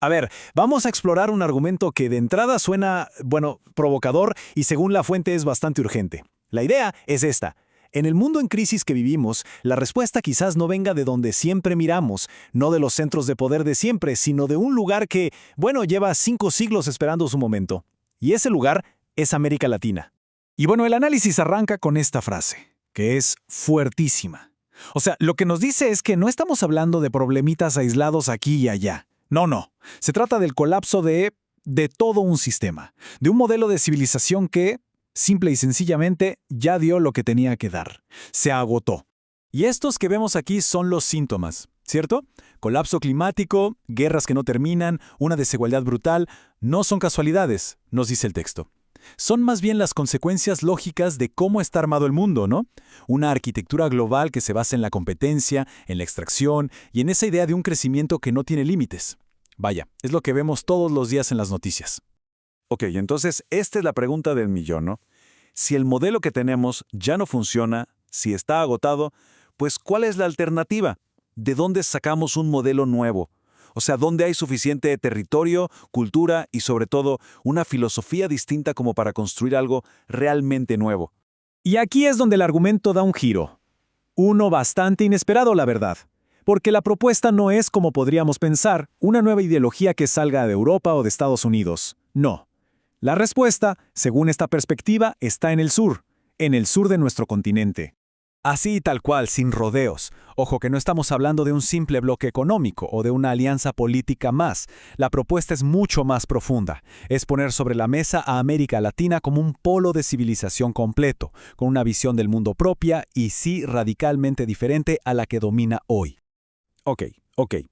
A ver, vamos a explorar un argumento que de entrada suena, bueno, provocador y según la fuente es bastante urgente. La idea es esta. En el mundo en crisis que vivimos, la respuesta quizás no venga de donde siempre miramos, no de los centros de poder de siempre, sino de un lugar que, bueno, lleva 5 siglos esperando su momento. Y ese lugar es América Latina. Y bueno, el análisis arranca con esta frase, que es fuertísima. O sea, lo que nos dice es que no estamos hablando de problemitas aislados aquí y allá. No. Se trata del colapso de todo un sistema, de un modelo de civilización que, simple y sencillamente, ya dio lo que tenía que dar. Se agotó. Y estos que vemos aquí son los síntomas, ¿cierto? Colapso climático, guerras que no terminan, una desigualdad brutal, no son casualidades, nos dice el texto. Son más bien las consecuencias lógicas de cómo está armado el mundo, ¿no? Una arquitectura global que se basa en la competencia, en la extracción y en esa idea de un crecimiento que no tiene límites. Vaya, es lo que vemos todos los días en las noticias. Ok, entonces esta es la pregunta del millón, ¿no? Si el modelo que tenemos ya no funciona, si está agotado, pues ¿cuál es la alternativa? ¿De dónde sacamos un modelo nuevo? O sea, ¿dónde hay suficiente territorio, cultura y sobre todo una filosofía distinta como para construir algo realmente nuevo? Y aquí es donde el argumento da un giro. Uno bastante inesperado, la verdad. Porque la propuesta no es, como podríamos pensar, una nueva ideología que salga de Europa o de Estados Unidos. No. La respuesta, según esta perspectiva, está en el sur de nuestro continente. Así tal cual, sin rodeos. Ojo que no estamos hablando de un simple bloque económico o de una alianza política más. La propuesta es mucho más profunda. Es poner sobre la mesa a América Latina como un polo de civilización completo, con una visión del mundo propia y sí radicalmente diferente a la que domina hoy. Ok.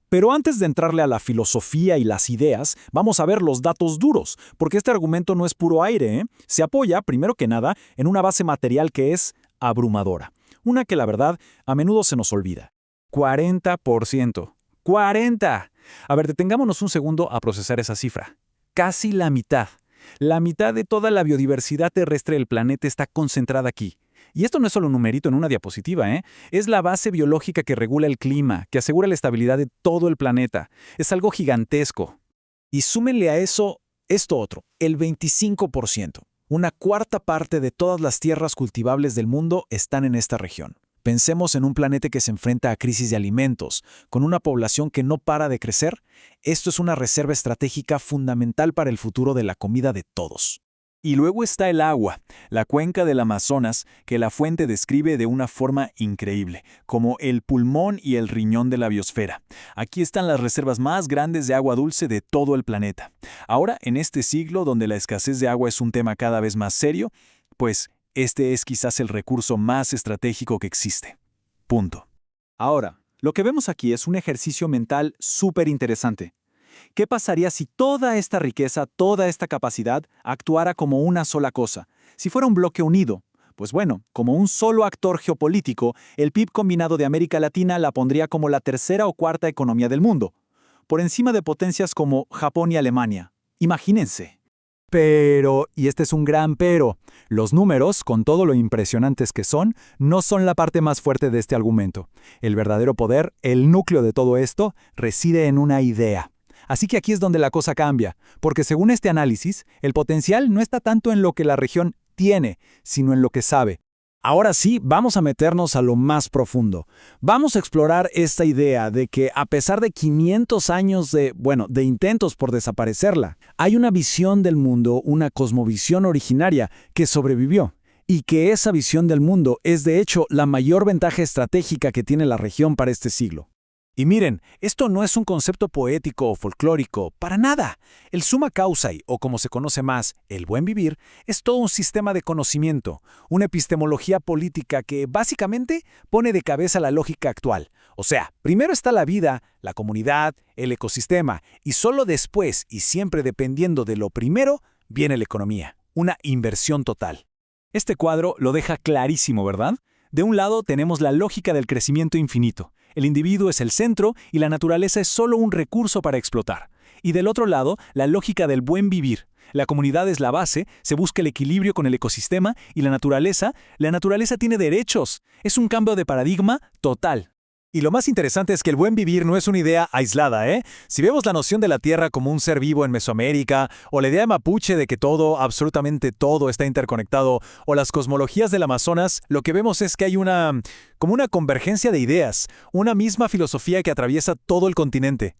Pero antes de entrarle a la filosofía y las ideas, vamos a ver los datos duros, porque este argumento no es puro aire, ¿eh? Se apoya, primero que nada, en una base material que es abrumadora. Una que la verdad a menudo se nos olvida. 40%. ¡40! A ver, detengámonos un segundo a procesar esa cifra. Casi la mitad. La mitad de toda la biodiversidad terrestre del planeta está concentrada aquí. Y esto no es solo un numerito en una diapositiva, ¿eh? Es la base biológica que regula el clima, que asegura la estabilidad de todo el planeta. Es algo gigantesco. Y súmenle a eso esto otro, el 25%. Una cuarta parte de todas las tierras cultivables del mundo están en esta región. Pensemos en un planeta que se enfrenta a crisis de alimentos, con una población que no para de crecer. Esto es una reserva estratégica fundamental para el futuro de la comida de todos. Y luego está el agua, la cuenca del Amazonas, que la fuente describe de una forma increíble, como el pulmón y el riñón de la biosfera. Aquí están las reservas más grandes de agua dulce de todo el planeta. Ahora, en este siglo donde la escasez de agua es un tema cada vez más serio, pues este es quizás el recurso más estratégico que existe. Punto. Ahora, lo que vemos aquí es un ejercicio mental súper interesante. ¿Qué pasaría si toda esta riqueza, toda esta capacidad actuara como una sola cosa? Si fuera un bloque unido. Pues bueno, como un solo actor geopolítico, el PIB combinado de América Latina la pondría como la tercera o cuarta economía del mundo, por encima de potencias como Japón y Alemania. Imagínense. Pero, y este es un gran pero, los números, con todo lo impresionantes que son, no son la parte más fuerte de este argumento. El verdadero poder, el núcleo de todo esto, reside en una idea. Así que aquí es donde la cosa cambia, porque según este análisis, el potencial no está tanto en lo que la región tiene, sino en lo que sabe. Ahora sí, vamos a meternos a lo más profundo. Vamos a explorar esta idea de que a pesar de 500 años de intentos por desaparecerla, hay una visión del mundo, una cosmovisión originaria que sobrevivió. Y que esa visión del mundo es de hecho la mayor ventaja estratégica que tiene la región para este siglo. Y miren, esto no es un concepto poético o folclórico, para nada. El summa causae, o como se conoce más, el buen vivir, es todo un sistema de conocimiento, una epistemología política que básicamente pone de cabeza la lógica actual. O sea, primero está la vida, la comunidad, el ecosistema, y solo después, y siempre dependiendo de lo primero, viene la economía, una inversión total. Este cuadro lo deja clarísimo, ¿verdad? De un lado tenemos la lógica del crecimiento infinito. El individuo es el centro y la naturaleza es solo un recurso para explotar. Y del otro lado, la lógica del buen vivir. La comunidad es la base, se busca el equilibrio con el ecosistema y la naturaleza tiene derechos. Es un cambio de paradigma total. Y lo más interesante es que el buen vivir no es una idea aislada, ¿eh? Si vemos la noción de la Tierra como un ser vivo en Mesoamérica, o la idea de Mapuche de que todo, absolutamente todo está interconectado, o las cosmologías del Amazonas, lo que vemos es que hay como una convergencia de ideas, una misma filosofía que atraviesa todo el continente.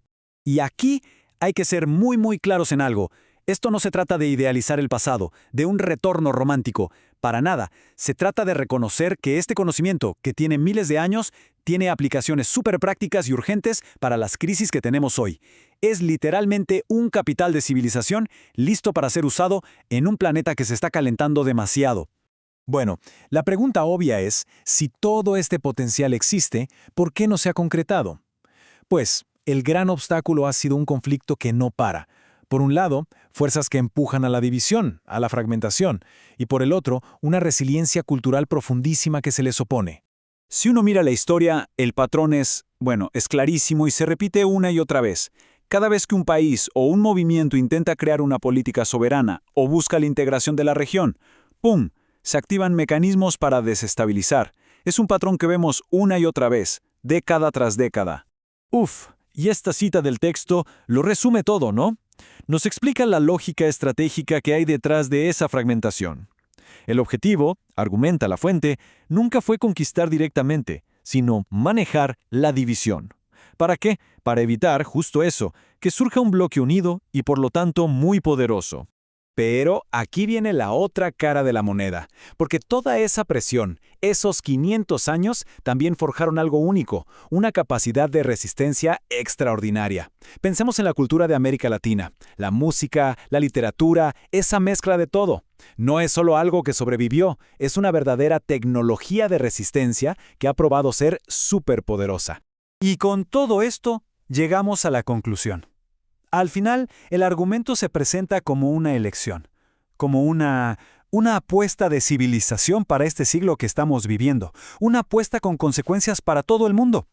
Y aquí hay que ser muy claros en algo. Esto no se trata de idealizar el pasado, de un retorno romántico. Para nada. Se trata de reconocer que este conocimiento, que tiene miles de años, tiene aplicaciones súper prácticas y urgentes para las crisis que tenemos hoy. Es literalmente un capital de civilización listo para ser usado en un planeta que se está calentando demasiado. Bueno, la pregunta obvia es, si todo este potencial existe, ¿por qué no se ha concretado? Pues, el gran obstáculo ha sido un conflicto que no para. Por un lado, fuerzas que empujan a la división, a la fragmentación, y por el otro, una resiliencia cultural profundísima que se les opone. Si uno mira la historia, el patrón es clarísimo y se repite una y otra vez. Cada vez que un país o un movimiento intenta crear una política soberana o busca la integración de la región, ¡pum!, se activan mecanismos para desestabilizar. Es un patrón que vemos una y otra vez, década tras década. Y esta cita del texto lo resume todo, ¿no? Nos explica la lógica estratégica que hay detrás de esa fragmentación. El objetivo, argumenta la fuente, nunca fue conquistar directamente, sino manejar la división. ¿Para qué? Para evitar justo eso, que surja un bloque unido y por lo tanto muy poderoso. Pero aquí viene la otra cara de la moneda, porque toda esa presión, esos 500 años, también forjaron algo único, una capacidad de resistencia extraordinaria. Pensemos en la cultura de América Latina, la música, la literatura, esa mezcla de todo. No es solo algo que sobrevivió, es una verdadera tecnología de resistencia que ha probado ser superpoderosa. Y con todo esto, llegamos a la conclusión. Al final, el argumento se presenta como una elección, como una apuesta de civilización para este siglo que estamos viviendo, una apuesta con consecuencias para todo el mundo.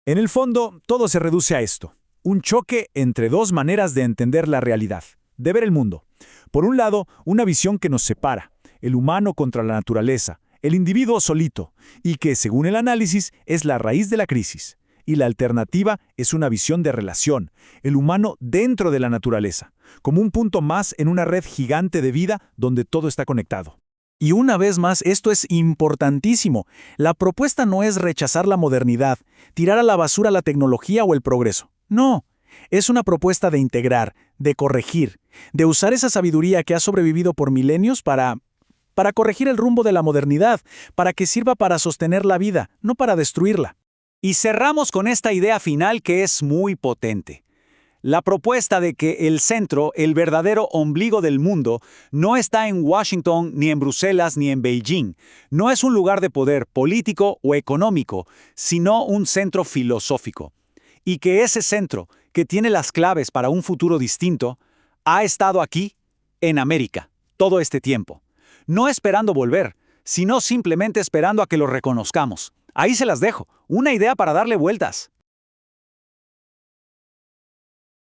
En el fondo, todo se reduce a esto, un choque entre dos maneras de entender la realidad, de ver el mundo. Por un lado, una visión que nos separa, el humano contra la naturaleza, el individuo solito, y que, según el análisis, es la raíz de la crisis. Y la alternativa es una visión de relación, el humano dentro de la naturaleza, como un punto más en una red gigante de vida donde todo está conectado. Y una vez más, esto es importantísimo. La propuesta no es rechazar la modernidad, tirar a la basura la tecnología o el progreso. No, es una propuesta de integrar, de corregir, de usar esa sabiduría que ha sobrevivido por milenios para corregir el rumbo de la modernidad, para que sirva para sostener la vida, no para destruirla. Y cerramos con esta idea final que es muy potente. La propuesta de que el centro, el verdadero ombligo del mundo, no está en Washington, ni en Bruselas, ni en Beijing. No es un lugar de poder político o económico, sino un centro filosófico. Y que ese centro, que tiene las claves para un futuro distinto, ha estado aquí, en América, todo este tiempo. No esperando volver, sino simplemente esperando a que lo reconozcamos. Ahí se las dejo, una idea para darle vueltas.